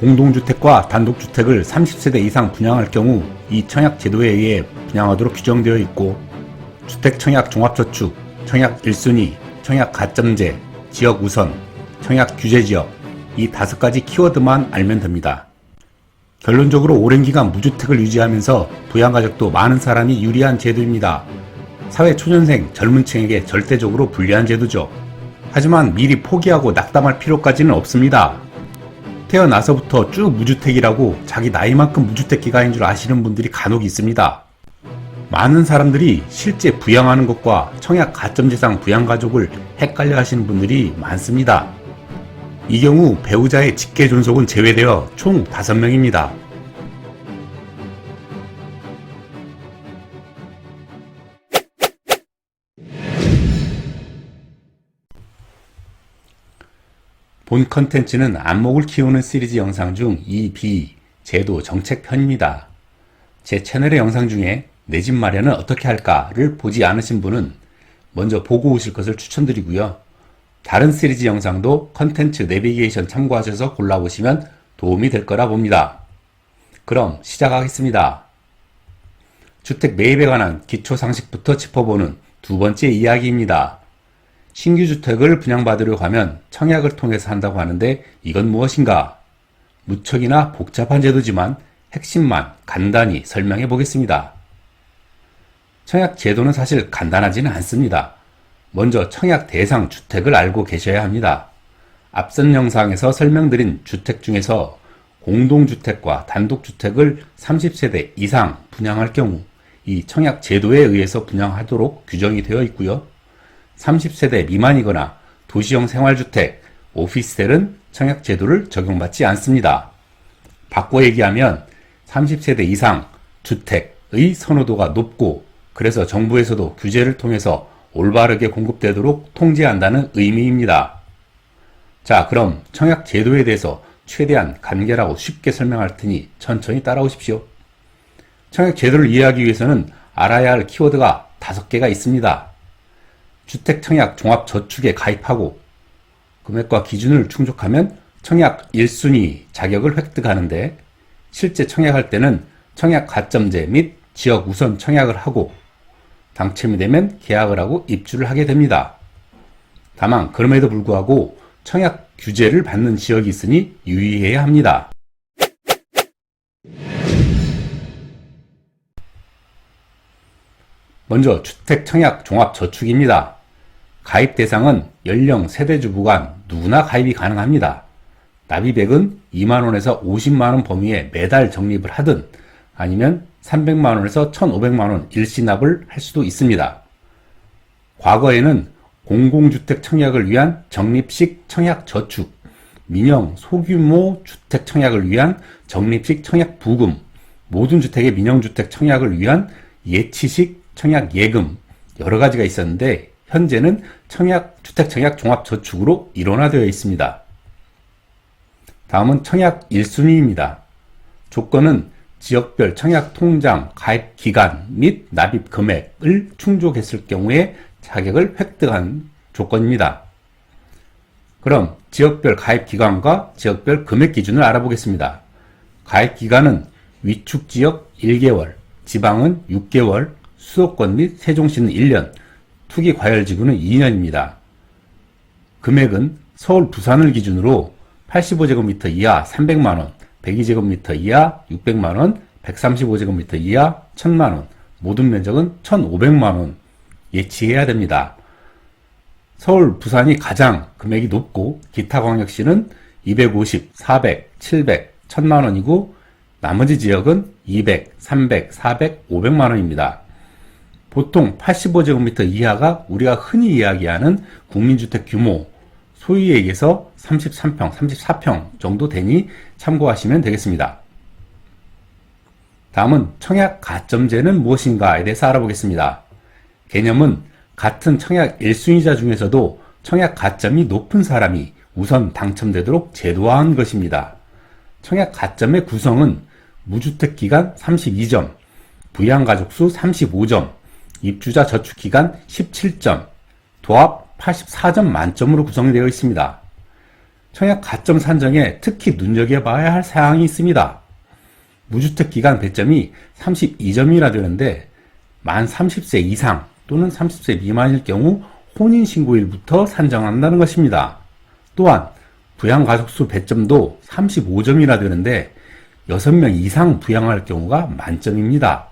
공동주택과 단독주택을 30세대 이상 분양할 경우 이 청약제도에 의해 분양하도록 규정되어 있고, 주택청약 종합저축, 청약 1순위, 청약 가점제, 지역 우선, 청약 규제지역, 이 5가지 키워드만 알면 됩니다. 결론적으로 오랜 기간 무주택을 유지하면서 부양가족도 많은 사람이 유리한 제도입니다. 사회 초년생, 젊은 층에게 절대적으로 불리한 제도죠. 하지만 미리 포기하고 낙담할 필요까지는 없습니다. 태어나서부터 쭉 무주택이라고 자기 나이만큼 무주택 기간인 줄 아시는 분들이 간혹 있습니다. 많은 사람들이 실제 부양하는 것과 청약 가점제상 부양가족을 헷갈려 하시는 분들이 많습니다. 이 경우 배우자의 직계 존속은 제외되어 총 5명입니다. 본 컨텐츠는 안목을 키우는 시리즈 영상 중 2B 제도 정책 편입니다. 제 채널의 영상 중에 내 집 마련은 어떻게 할까를 보지 않으신 분은 먼저 보고 오실 것을 추천드리고요. 다른 시리즈 영상도 컨텐츠 내비게이션 참고하셔서 골라보시면 도움이 될 거라 봅니다. 그럼 시작하겠습니다. 주택 매입에 관한 기초 상식부터 짚어보는 두 번째 이야기입니다. 신규 주택을 분양받으려고 하면 청약을 통해서 한다고 하는데 이건 무엇인가? 무척이나 복잡한 제도지만 핵심만 간단히 설명해 보겠습니다. 청약 제도는 사실 간단하지는 않습니다. 먼저 청약 대상 주택을 알고 계셔야 합니다. 앞선 영상에서 설명드린 주택 중에서 공동주택과 단독주택을 30세대 이상 분양할 경우 이 청약 제도에 의해서 분양하도록 규정이 되어 있고요. 30세대 미만이거나 도시형 생활주택, 오피스텔은 청약 제도를 적용받지 않습니다. 바꿔 얘기하면 30세대 이상 주택의 선호도가 높고, 그래서 정부에서도 규제를 통해서 올바르게 공급되도록 통제한다는 의미입니다. 자, 그럼 청약 제도에 대해서 최대한 간결하고 쉽게 설명할 테니 천천히 따라오십시오. 청약 제도를 이해하기 위해서는 알아야 할 키워드가 5개가 있습니다. 주택 청약 종합저축에 가입하고 금액과 기준을 충족하면 청약 1순위 자격을 획득하는데, 실제 청약할 때는 청약 가점제 및 지역 우선 청약을 하고 당첨이 되면 계약을 하고 입주를 하게 됩니다. 다만 그럼에도 불구하고 청약 규제를 받는 지역이 있으니 유의해야 합니다. 먼저 주택 청약 종합저축입니다. 가입 대상은 연령, 세대주 부간 누구나 가입이 가능합니다. 납입액은 2만원에서 50만원 범위에 매달 적립을 하든 아니면 300만원에서 1,500만원 일시납을 할 수도 있습니다. 과거에는 공공주택 청약을 위한 적립식 청약저축, 민영 소규모 주택 청약을 위한 적립식 청약부금, 모든 주택의 민영주택 청약을 위한 예치식 청약예금, 여러 가지가 있었는데 현재는 주택 청약 종합저축으로 일원화되어 있습니다. 다음은 청약 1순위입니다. 조건은 지역별 청약 통장 가입 기간 및 납입 금액을 충족했을 경우에 자격을 획득한 조건입니다. 그럼 지역별 가입 기간과 지역별 금액 기준을 알아보겠습니다. 가입 기간은 위축 지역 1개월, 지방은 6개월, 수도권 및 세종시는 1년, 투기 과열지구는 2년입니다. 금액은 서울, 부산을 기준으로 85제곱미터 이하 300만원, 102제곱미터 이하 600만원, 135제곱미터 이하 1000만원, 모든 면적은 1500만원 예치해야 됩니다. 서울, 부산이 가장 금액이 높고 기타 광역시는 250, 400, 700, 1000만원이고 나머지 지역은 200, 300, 400, 500만원입니다. 보통 85제곱미터 이하가 우리가 흔히 이야기하는 국민주택 규모, 소유에 의해서 33평, 34평 정도 되니 참고하시면 되겠습니다. 다음은 청약 가점제는 무엇인가에 대해서 알아보겠습니다. 개념은 같은 청약 1순위자 중에서도 청약 가점이 높은 사람이 우선 당첨되도록 제도화한 것입니다. 청약 가점의 구성은 무주택 기간 32점, 부양가족 수 35점, 입주자 저축 기간 17점, 도합 84점 만점으로 구성되어 있습니다. 청약 가점 산정에 특히 눈여겨봐야 할 사항이 있습니다. 무주택 기간 배점이 32점이라 되는데 만 30세 이상 또는 30세 미만일 경우 혼인신고일부터 산정한다는 것입니다. 또한 부양가족수 배점도 35점이라 되는데 6명 이상 부양할 경우가 만점입니다.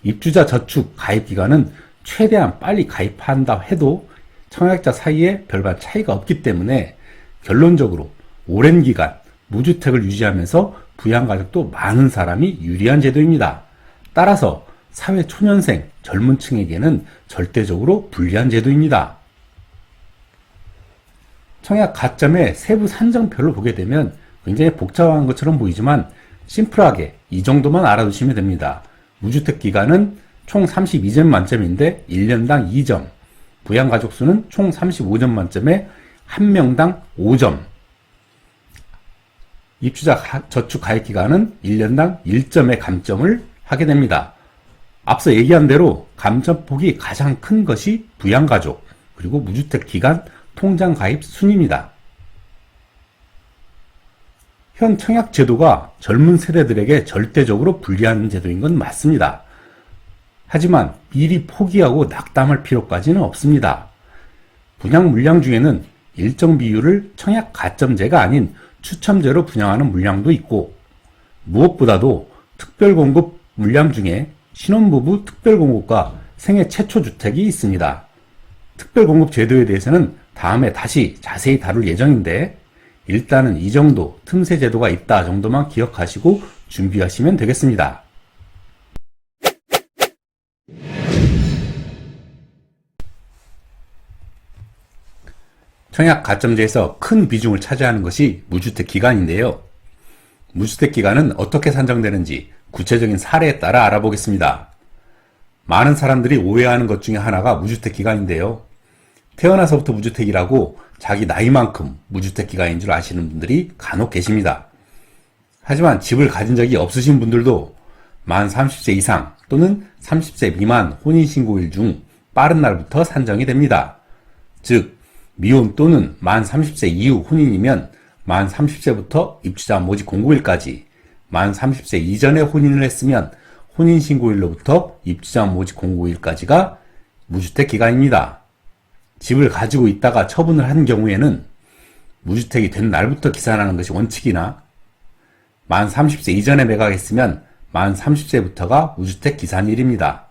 입주자 저축 가입기간은 최대한 빨리 가입한다 해도 청약자 사이에 별반 차이가 없기 때문에 결론적으로 오랜 기간 무주택을 유지하면서 부양가족도 많은 사람이 유리한 제도입니다. 따라서 사회 초년생 젊은 층에게는 절대적으로 불리한 제도입니다. 청약 가점의 세부 산정표를 보게 되면 굉장히 복잡한 것처럼 보이지만 심플하게 이 정도만 알아두시면 됩니다. 무주택 기간은 총 32점 만점인데 1년당 2점, 부양가족 수는 총 35점 만점에 1명당 5점, 입주자 저축 가입 기간은 1년당 1점의 감점을 하게 됩니다. 앞서 얘기한 대로 감점폭이 가장 큰 것이 부양가족, 그리고 무주택 기간 통장 가입 순입니다. 현 청약 제도가 젊은 세대들에게 절대적으로 불리한 제도인 건 맞습니다. 하지만 미리 포기하고 낙담할 필요까지는 없습니다. 분양 물량 중에는 일정 비율을 청약 가점제가 아닌 추첨제로 분양하는 물량도 있고, 무엇보다도 특별공급 물량 중에 신혼부부 특별공급과 생애 최초 주택이 있습니다. 특별공급 제도에 대해서는 다음에 다시 자세히 다룰 예정인데 일단은 이 정도 틈새 제도가 있다 정도만 기억하시고 준비하시면 되겠습니다. 청약 가점제에서 큰 비중을 차지하는 것이 무주택 기간인데요. 무주택 기간은 어떻게 산정되는지 구체적인 사례에 따라 알아보겠습니다. 많은 사람들이 오해하는 것 중에 하나가 무주택 기간인데요. 태어나서부터 무주택이라고 자기 나이만큼 무주택 기간인 줄 아시는 분들이 간혹 계십니다. 하지만 집을 가진 적이 없으신 분들도 만 30세 이상 또는 30세 미만 혼인신고일 중 빠른 날부터 산정이 됩니다. 즉, 미혼 또는 만 30세 이후 혼인이면 만 30세부터 입주자 모집 공고일까지, 만 30세 이전에 혼인을 했으면 혼인신고일로부터 입주자 모집 공고일까지가 무주택 기간입니다. 집을 가지고 있다가 처분을 한 경우에는 무주택이 된 날부터 기산하는 것이 원칙이나, 만 30세 이전에 매각했으면 만 30세부터가 무주택 기산일입니다.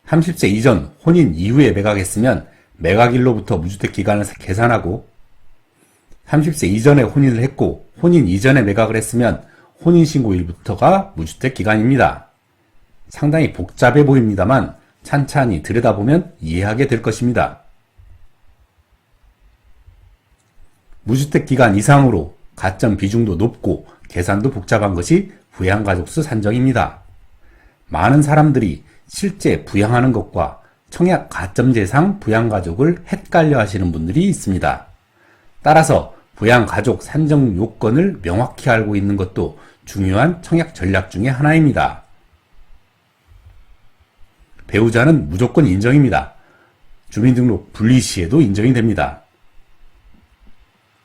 30세 이전 혼인 이후에 매각했으면 매각일로부터 무주택 기간을 계산하고, 30세 이전에 혼인을 했고 혼인 이전에 매각을 했으면 혼인신고일부터가 무주택 기간입니다. 상당히 복잡해 보입니다만 찬찬히 들여다보면 이해하게 될 것입니다. 무주택 기간 이상으로 가점 비중도 높고 계산도 복잡한 것이 부양가족수 산정입니다. 많은 사람들이 실제 부양하는 것과 청약 가점제상 부양가족을 헷갈려 하시는 분들이 있습니다. 따라서 부양가족 산정 요건을 명확히 알고 있는 것도 중요한 청약 전략 중에 하나입니다. 배우자는 무조건 인정입니다. 주민등록 분리 시에도 인정이 됩니다.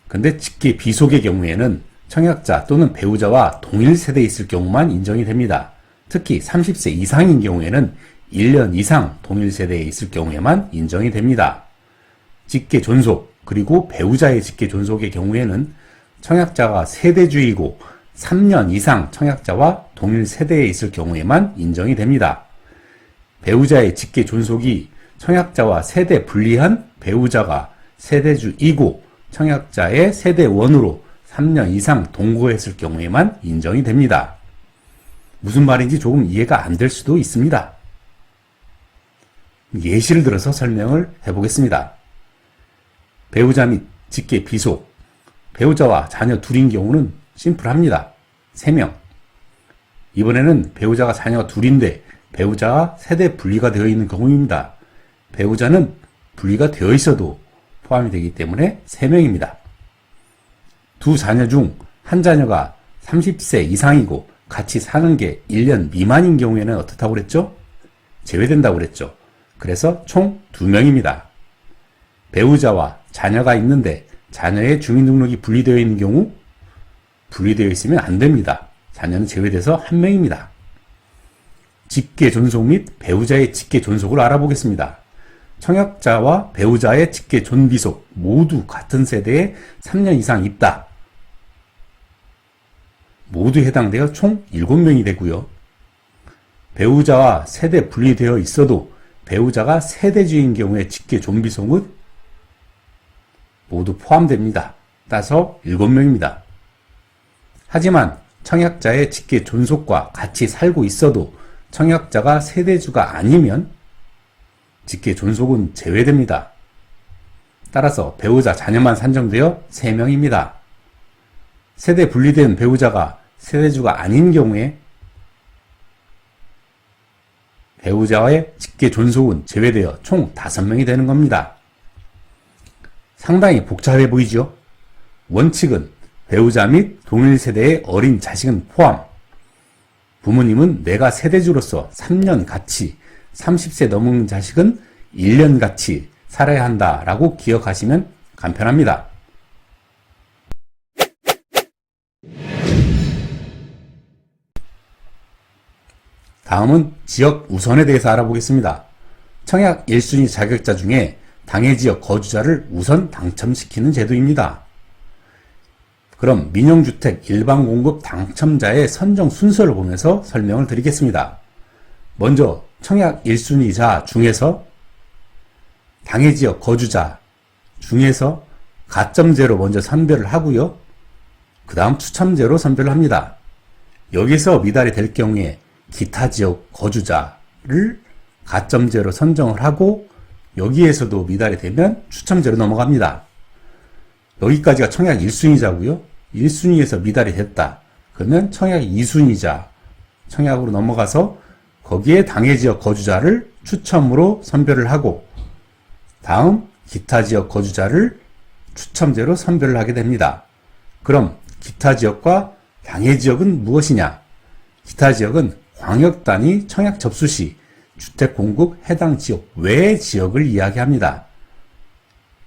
근데 직계 비속의 경우에는 청약자 또는 배우자와 동일 세대에 있을 경우만 인정이 됩니다. 특히 30세 이상인 경우에는 1년 이상 동일 세대에 있을 경우에만 인정이 됩니다. 직계 존속 그리고 배우자의 직계 존속의 경우에는 청약자가 세대주이고 3년 이상 청약자와 동일 세대에 있을 경우에만 인정이 됩니다. 배우자의 직계 존속이 청약자와 세대 분리한 배우자가 세대주이고 청약자의 세대원으로 3년 이상 동거했을 경우에만 인정이 됩니다. 무슨 말인지 조금 이해가 안 될 수도 있습니다. 예시를 들어서 설명을 해보겠습니다. 배우자 및 직계 비속, 배우자와 자녀 둘인 경우는 심플합니다. 3명. 이번에는 배우자가 자녀가 둘인데 배우자와 세대 분리가 되어 있는 경우입니다. 배우자는 분리가 되어 있어도 포함이 되기 때문에 3명입니다. 두 자녀 중 한 자녀가 30세 이상이고 같이 사는 게 1년 미만인 경우에는 어떻다고 그랬죠? 제외된다고 그랬죠. 그래서 총 2명입니다. 배우자와 자녀가 있는데 자녀의 주민등록이 분리되어 있는 경우 분리되어 있으면 안 됩니다. 자녀는 제외돼서 한 명입니다. 직계 존속 및 배우자의 직계 존속을 알아보겠습니다. 청약자와 배우자의 직계 존비속 모두 같은 세대에 3년 이상 있다. 모두 해당되어 총 7명이 되고요. 배우자와 세대 분리되어 있어도 배우자가 세대주인 경우에 직계 존비속은 모두 포함됩니다. 따라서 7명입니다. 하지만 청약자의 직계 존속과 같이 살고 있어도 청약자가 세대주가 아니면 직계 존속은 제외됩니다. 따라서 배우자 자녀만 산정되어 3명입니다. 세대 분리된 배우자가 세대주가 아닌 경우에 배우자와의 직계 존속은 제외되어 총 5명이 되는 겁니다. 상당히 복잡해 보이죠? 원칙은 배우자 및 동일 세대의 어린 자식은 포함. 부모님은 내가 세대주로서 3년 같이, 30세 넘은 자식은 1년 같이 살아야 한다라고 기억하시면 간편합니다. 다음은 지역 우선에 대해서 알아보겠습니다. 청약 1순위 자격자 중에 당해 지역 거주자를 우선 당첨시키는 제도입니다. 그럼 민영주택 일반 공급 당첨자의 선정 순서를 보면서 설명을 드리겠습니다. 먼저 청약 1순위자 중에서 당해 지역 거주자 중에서 가점제로 먼저 선별을 하고요. 그 다음 추첨제로 선별을 합니다. 여기서 미달이 될 경우에 기타 지역 거주자를 가점제로 선정을 하고 여기에서도 미달이 되면 추첨제로 넘어갑니다. 여기까지가 청약 1순위자고요. 1순위에서 미달이 됐다. 그러면 청약 2순위자 청약으로 넘어가서 거기에 당해 지역 거주자를 추첨으로 선별을 하고 다음 기타 지역 거주자를 추첨제로 선별을 하게 됩니다. 그럼 기타 지역과 당해 지역은 무엇이냐? 기타 지역은 광역단위 청약 접수 시 주택 공급 해당 지역 외의 지역을 이야기합니다.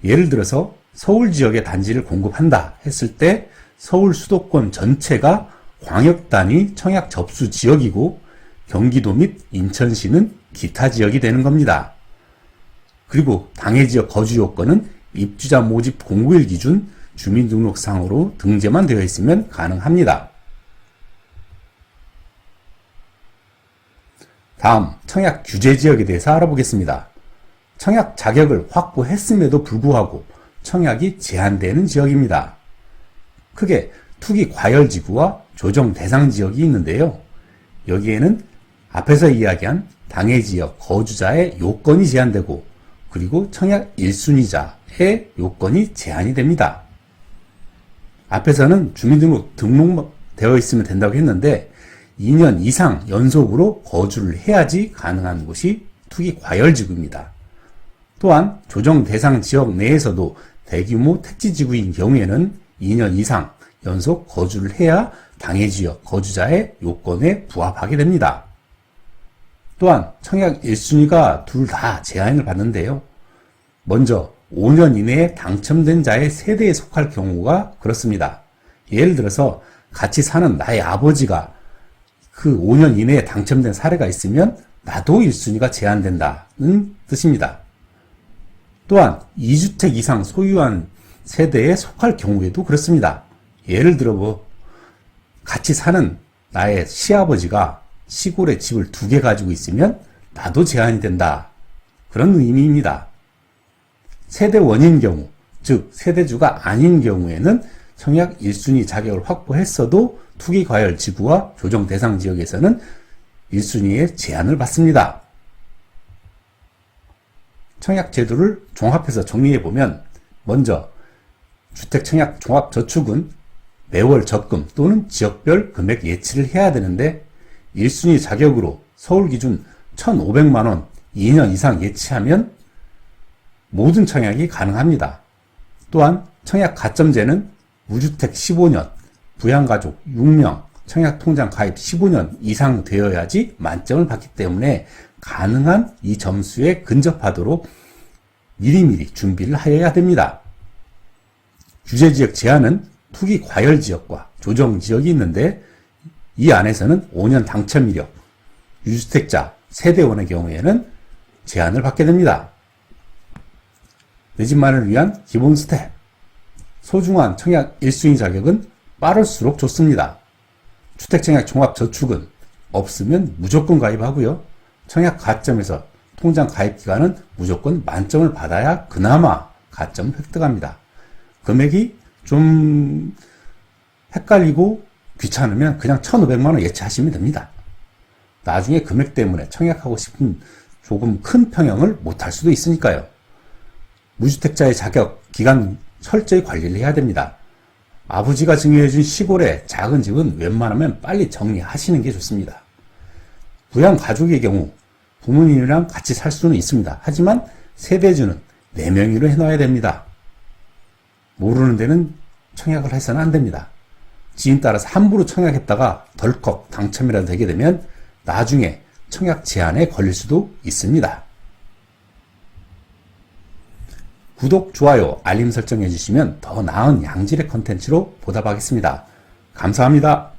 예를 들어서 서울 지역의 단지를 공급한다 했을 때 서울 수도권 전체가 광역단위 청약 접수 지역이고 경기도 및 인천시는 기타 지역이 되는 겁니다. 그리고 당해 지역 거주 요건은 입주자 모집 공고일 기준 주민등록상으로 등재만 되어 있으면 가능합니다. 다음 청약 규제 지역에 대해서 알아보겠습니다. 청약 자격을 확보했음에도 불구하고 청약이 제한되는 지역입니다. 크게 투기 과열 지구와 조정 대상 지역이 있는데요. 여기에는 앞에서 이야기한 당해 지역 거주자의 요건이 제한되고 그리고 청약 1순위자의 요건이 제한이 됩니다. 앞에서는 주민등록 등록되어 있으면 된다고 했는데 2년 이상 연속으로 거주를 해야지 가능한 곳이 투기 과열지구입니다. 또한 조정 대상 지역 내에서도 대규모 택지지구인 경우에는 2년 이상 연속 거주를 해야 당해 지역 거주자의 요건에 부합하게 됩니다. 또한 청약 1순위가 둘 다 제한을 받는데요. 먼저 5년 이내에 당첨된 자의 세대에 속할 경우가 그렇습니다. 예를 들어서 같이 사는 나의 아버지가 그 5년 이내에 당첨된 사례가 있으면 나도 1순위가 제한된다는 뜻입니다. 또한 2주택 이상 소유한 세대에 속할 경우에도 그렇습니다. 예를 들어 같이 사는 나의 시아버지가 시골에 집을 2개 가지고 있으면 나도 제한이 된다. 그런 의미입니다. 세대원인 경우, 즉 세대주가 아닌 경우에는 청약 1순위 자격을 확보했어도 투기 과열 지구와 조정 대상 지역에서는 1순위의 제한을 받습니다. 청약 제도를 종합해서 정리해 보면 먼저 주택 청약 종합저축은 매월 적금 또는 지역별 금액 예치를 해야 되는데 1순위 자격으로 서울 기준 1,500만원 2년 이상 예치하면 모든 청약이 가능합니다. 또한 청약 가점제는 무주택 15년, 부양가족 6명, 청약통장 가입 15년 이상 되어야지 만점을 받기 때문에 가능한 이 점수에 근접하도록 미리미리 준비를 하여야 됩니다. 규제지역 제한은 투기 과열 지역과 조정 지역이 있는데 이 안에서는 5년 당첨 이력, 유주택자, 세대원의 경우에는 제한을 받게 됩니다. 내 집 마련을 위한 기본 스텝. 소중한 청약 1순위 자격은 빠를수록 좋습니다. 주택청약 종합저축은 없으면 무조건 가입하고요. 청약 가점에서 통장 가입 기간은 무조건 만점을 받아야 그나마 가점을 획득합니다. 금액이 좀 헷갈리고 귀찮으면 그냥 1,500만원 예치하시면 됩니다. 나중에 금액 때문에 청약하고 싶은 조금 큰 평형을 못할 수도 있으니까요. 무주택자의 자격, 기간 철저히 관리를 해야 됩니다. 아버지가 증여해준 시골의 작은 집은 웬만하면 빨리 정리하시는 게 좋습니다. 부양 가족의 경우 부모님이랑 같이 살 수는 있습니다. 하지만 세대주는 4명이로 해놔야 됩니다. 모르는 데는 청약을 해서는 안 됩니다. 지인 따라서 함부로 청약했다가 덜컥 당첨이라도 되게 되면 나중에 청약 제한에 걸릴 수도 있습니다. 구독, 좋아요, 알림 설정해 주시면 더 나은 양질의 컨텐츠로 보답하겠습니다. 감사합니다.